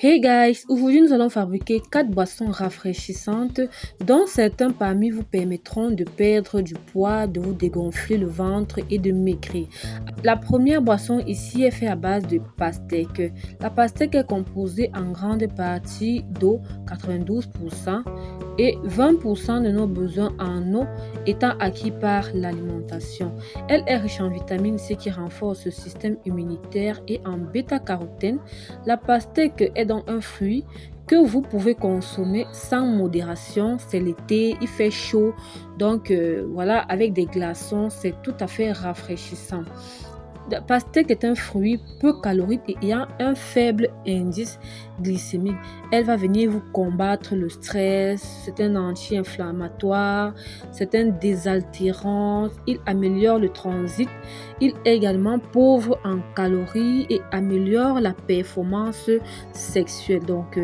Hey guys, aujourd'hui nous allons fabriquer 4 boissons rafraîchissantes dont certains parmi vous permettront de perdre du poids, de vous dégonfler le ventre et de maigrir. La première boisson ici est faite à base de pastèque. La pastèque est composée en grande partie d'eau, 92%, et 20% de nos besoins en eau étant acquis par l'alimentation. Elle est riche en vitamine C qui renforce le système immunitaire et en bêta-carotène. La pastèque est donc un fruit que vous pouvez consommer sans modération. C'est l'été, il fait chaud, donc voilà, avec des glaçons, c'est tout à fait rafraîchissant. La pastèque est un fruit peu calorique et ayant un faible indice glycémique. Elle va venir vous combattre le stress, c'est un anti-inflammatoire, c'est un désaltérant, il améliore le transit, il est également pauvre en calories et améliore la performance sexuelle. Donc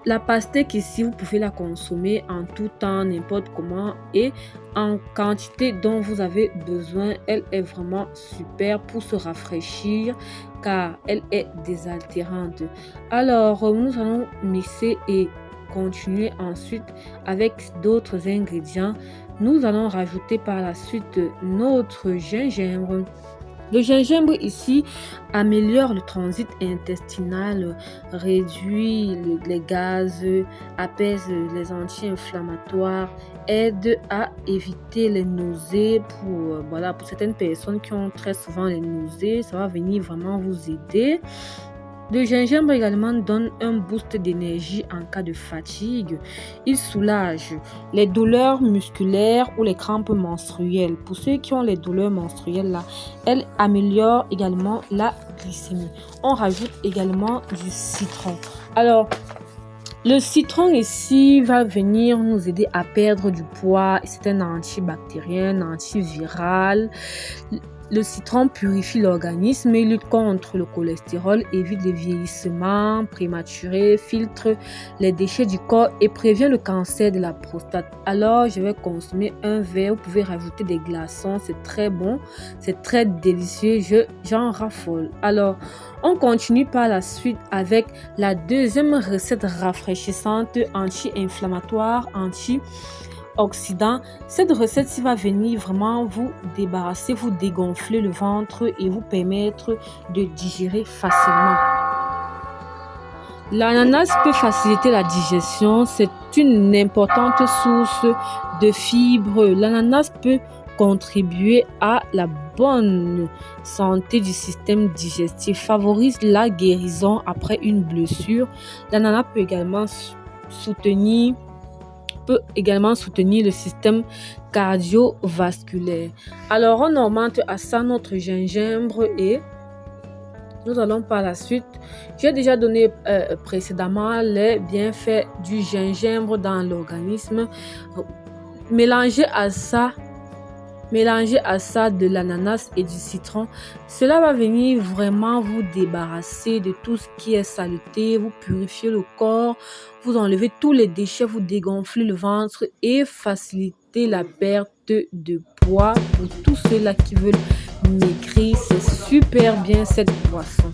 la pastèque ici, vous pouvez la consommer en tout temps, n'importe comment et en quantité dont vous avez besoin. Elle est vraiment super pour se rafraîchir car elle est désaltérante. Alors, nous allons mixer et continuer ensuite avec d'autres ingrédients. Nous allons rajouter par la suite notre gingembre. Le gingembre ici améliore le transit intestinal, réduit les gaz, apaise les anti-inflammatoires, aide à éviter les nausées pour certaines personnes qui ont très souvent les nausées. Ça va venir vraiment vous aider. Le gingembre également donne un boost d'énergie en cas de fatigue. Il soulage les douleurs musculaires ou les crampes menstruelles. Pour ceux qui ont les douleurs menstruelles là, elle améliore également la glycémie. On rajoute également du citron. Alors, le citron ici va venir nous aider à perdre du poids. C'est un antibactérien, antiviral. Le citron purifie l'organisme, il lutte contre le cholestérol, évite le vieillissement prématuré, filtre les déchets du corps et prévient le cancer de la prostate. Alors, je vais consommer un verre. Vous pouvez rajouter des glaçons, c'est très bon, c'est très délicieux, j'en raffole. Alors, on continue par la suite avec la deuxième recette rafraîchissante, anti-inflammatoire, oxydant. Cette recette-ci va venir vraiment vous débarrasser, vous dégonfler le ventre et vous permettre de digérer facilement. L'ananas peut faciliter la digestion, c'est une importante source de fibres. L'ananas peut contribuer à la bonne santé du système digestif, favorise la guérison après une blessure. L'ananas peut également soutenir le système cardiovasculaire. Alors, on augmente à ça notre gingembre et nous allons par la suite. J'ai déjà donné précédemment les bienfaits du gingembre dans l'organisme. Mélangez à ça de l'ananas et du citron. Cela va venir vraiment vous débarrasser de tout ce qui est saleté, vous purifier le corps, vous enlever tous les déchets, vous dégonfler le ventre et faciliter la perte de poids pour tous ceux-là qui veulent maigrir. C'est super bien cette boisson.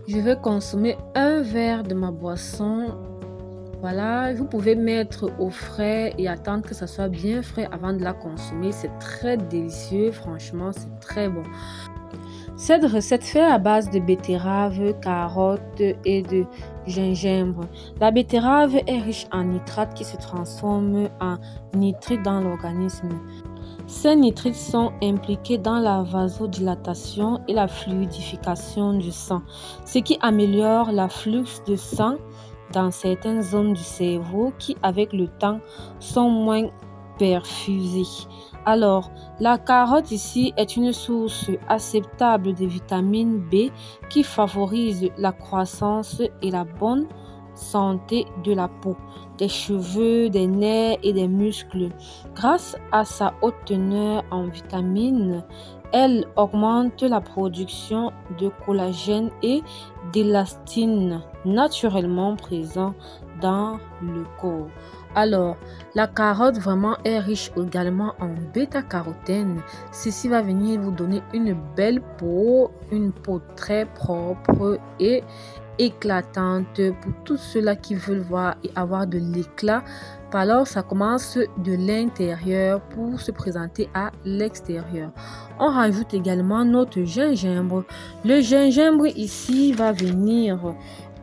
Je vais consommer un verre de ma boisson. Voilà, vous pouvez mettre au frais et attendre que ça soit bien frais avant de la consommer. C'est très délicieux, franchement, c'est très bon. Cette recette fait à base de betterave, carottes et de gingembre. La betterave est riche en nitrates qui se transforment en nitrites dans l'organisme. Ces nitrites sont impliqués dans la vasodilatation et la fluidification du sang, ce qui améliore l'afflux de sang dans certaines zones du cerveau qui, avec le temps, sont moins perfusées. Alors, la carotte ici est une source acceptable de vitamine B qui favorise la croissance et la bonne santé de la peau, des cheveux, des nerfs et des muscles. Grâce à sa haute teneur en vitamines, elle augmente la production de collagène et d'élastine naturellement présent dans le corps. Alors, la carotte vraiment est riche également en bêta-carotène. Ceci va venir vous donner une belle peau, une peau très propre et éclatante pour tous ceux-là qui veulent voir et avoir de l'éclat. Alors, ça commence de l'intérieur pour se présenter à l'extérieur. On rajoute également notre gingembre. Le gingembre ici va venir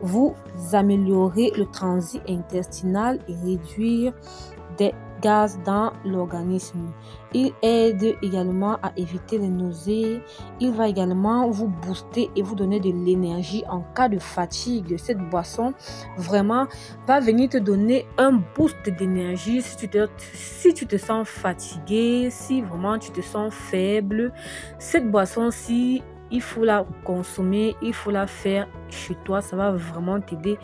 vous améliorer le transit intestinal et réduire des gaz dans l'organisme. Il aide également à éviter les nausées. Il va également vous booster et vous donner de l'énergie en cas de fatigue. Cette boisson vraiment va venir te donner un boost d'énergie si tu te sens fatigué, si vraiment tu te sens faible. Cette boisson-ci, il faut la consommer, il faut la faire chez toi. Ça va vraiment t'aider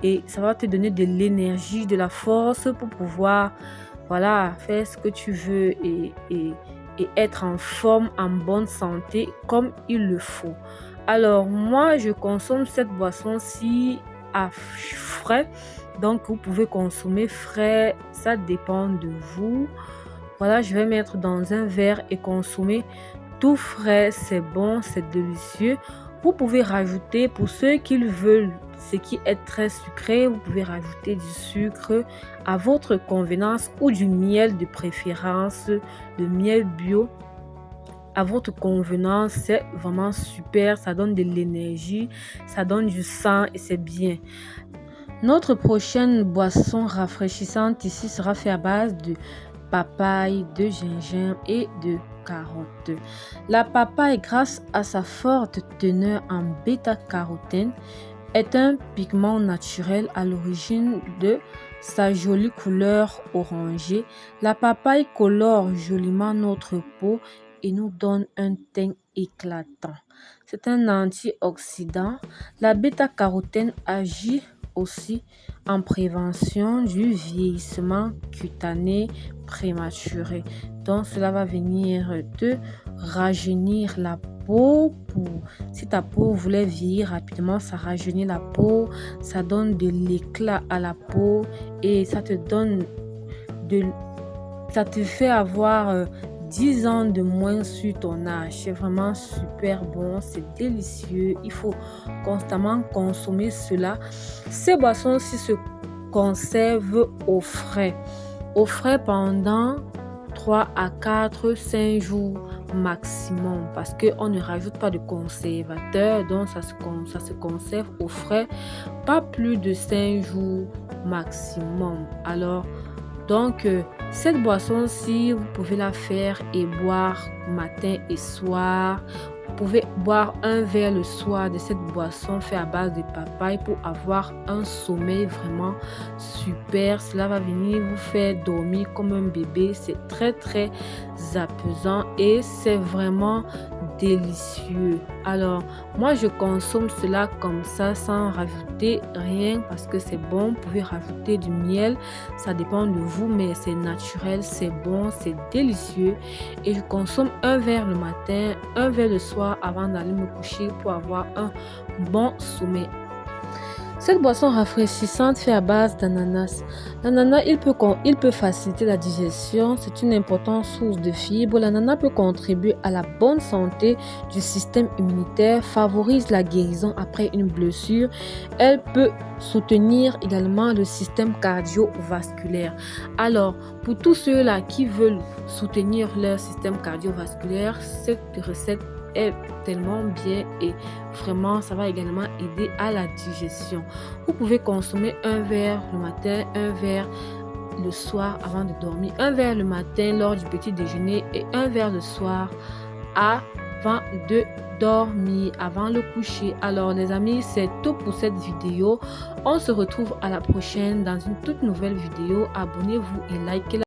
et ça va te donner de l'énergie, de la force pour pouvoir faire ce que tu veux et être en forme, en bonne santé comme il le faut. Alors, moi, je consomme cette boisson-ci à frais. Donc, vous pouvez consommer frais, ça dépend de vous. Voilà, je vais mettre dans un verre et consommer tout frais. C'est bon, c'est délicieux. Vous pouvez rajouter, pour ceux qui le veulent, ce qui est très sucré, vous pouvez rajouter du sucre à votre convenance ou du miel de préférence, le miel bio. À votre convenance, c'est vraiment super, ça donne de l'énergie, ça donne du sang et c'est bien. Notre prochaine boisson rafraîchissante ici sera faite à base de papaye, de gingembre et de carotte. La papaye, grâce à sa forte teneur en bêta-carotène, est un pigment naturel à l'origine de sa jolie couleur orangée. La papaye colore joliment notre peau et nous donne un teint éclatant. C'est un antioxydant. La bêta-carotène agit aussi en prévention du vieillissement cutané prématuré. Donc, cela va venir te rajeunir la peau. Si ta peau voulait vieillir rapidement, ça rajeunit la peau, ça donne de l'éclat à la peau et ça te fait avoir 10 ans de moins sur ton âge. C'est vraiment super bon, c'est délicieux. Il faut constamment consommer cela. Ces boissons-ci se conservent au frais pendant 3 à 4, 5 jours maximum parce qu'on ne rajoute pas de conservateur, donc ça se conserve au frais pas plus de 5 jours maximum. Alors donc cette boisson-ci, vous pouvez la faire et boire matin et soir. Vous pouvez boire un verre le soir de cette boisson faite à base de papaye pour avoir un sommeil vraiment super. Cela va venir vous faire dormir comme un bébé. C'est très très apaisant et c'est vraiment délicieux. Alors moi je consomme cela comme ça sans rajouter rien parce que c'est bon. Vous pouvez rajouter du miel, ça dépend de vous, mais c'est naturel, c'est bon, c'est délicieux et je consomme un verre le matin, un verre le soir avant d'aller me coucher pour avoir un bon sommeil. Cette boisson rafraîchissante fait à base d'ananas. L'ananas, il peut faciliter la digestion. C'est une importante source de fibres. L'ananas peut contribuer à la bonne santé du système immunitaire, favorise la guérison après une blessure. Elle peut soutenir également le système cardiovasculaire. Alors, pour tous ceux-là qui veulent soutenir leur système cardiovasculaire, cette recette est tellement bien et vraiment ça va également aider à la digestion. Vous pouvez consommer un verre le matin, un verre le soir avant de dormir, un verre le matin lors du petit déjeuner et un verre le soir avant de dormir, avant le coucher. Alors les amis, c'est tout pour cette vidéo. On se retrouve à la prochaine dans une toute nouvelle vidéo. Abonnez-vous et likez